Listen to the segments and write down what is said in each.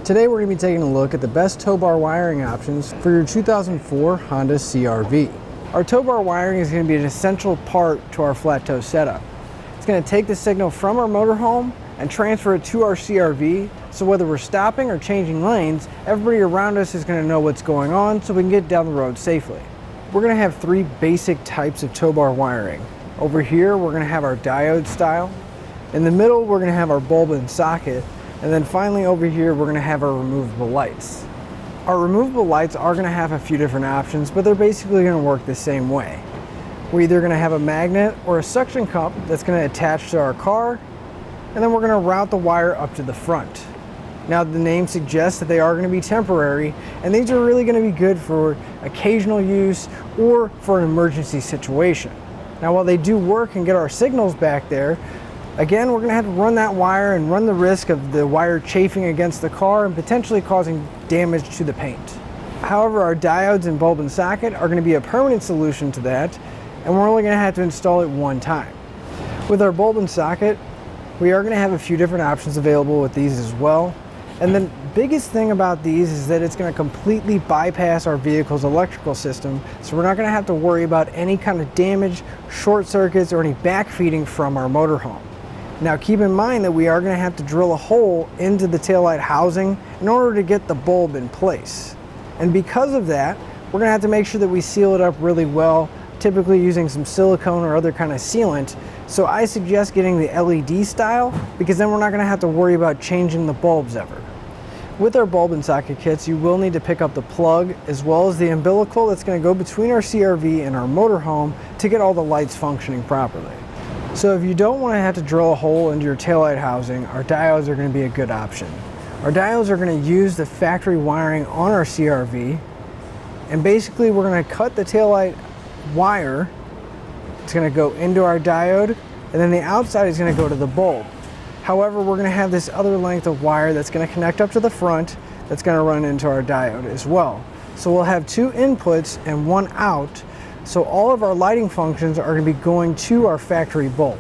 Today we're going to be taking a look at the best tow bar wiring options for your 2004 Honda CR-V. Our tow bar wiring is going to be an essential part to our flat tow setup. It's going to take the signal from our motorhome and transfer it to our CR-V, so whether we're stopping or changing lanes, everybody around us is going to know what's going on so we can get down the road safely. We're going to have three basic types of tow bar wiring. Over here we're going to have our diode style. In the middle we're going to have our bulb and socket. And then finally over here, we're going to have our removable lights. Our removable lights are going to have a few different options, but they're basically going to work the same way. We're either going to have a magnet or a suction cup that's going to attach to our car, and then we're going to route the wire up to the front. Now, the name suggests that they are going to be temporary, and these are really going to be good for occasional use or for an emergency situation. Now, while they do work and get our signals back there, again, we're going to have to run that wire and run the risk of the wire chafing against the car and potentially causing damage to the paint. However, our diodes and bulb and socket are going to be a permanent solution to that, and we're only going to have to install it one time. With our bulb and socket, we are going to have a few different options available with these as well. And the biggest thing about these is that it's going to completely bypass our vehicle's electrical system, so we're not going to have to worry about any kind of damage, short circuits, or any backfeeding from our motorhome. Now keep in mind that we are going to have to drill a hole into the taillight housing in order to get the bulb in place. And because of that, we're going to have to make sure that we seal it up really well, typically using some silicone or other kind of sealant. So I suggest getting the LED style, because then we're not going to have to worry about changing the bulbs ever. With our bulb and socket kits, you will need to pick up the plug as well as the umbilical that's going to go between our CR-V and our motorhome to get all the lights functioning properly. So if you don't want to have to drill a hole into your taillight housing, our diodes are going to be a good option. Our diodes are going to use the factory wiring on our CR-V, and basically we're going to cut the taillight wire. It's going to go into our diode, and then the outside is going to go to the bulb. However, we're going to have this other length of wire that's going to connect up to the front that's going to run into our diode as well. So we'll have two inputs and one out. So all of our lighting functions are going to be going to our factory bulb.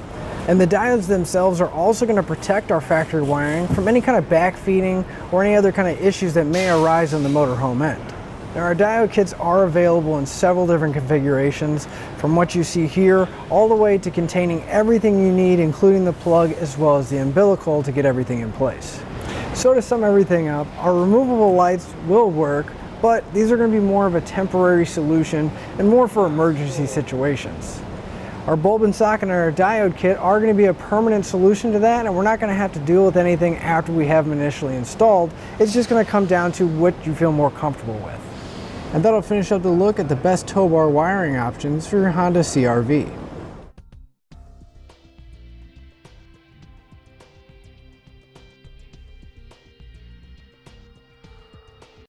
And the diodes themselves are also going to protect our factory wiring from any kind of backfeeding or any other kind of issues that may arise on the motorhome end. Now, our diode kits are available in several different configurations, from what you see here all the way to containing everything you need, including the plug as well as the umbilical to get everything in place. So to sum everything up, our removable lights will work, but these are going to be more of a temporary solution and more for emergency situations. Our bulb and socket and our diode kit are going to be a permanent solution to that, and we're not going to have to deal with anything after we have them initially installed. It's just going to come down to what you feel more comfortable with. And that'll finish up the look at the best tow bar wiring options for your Honda CR-V.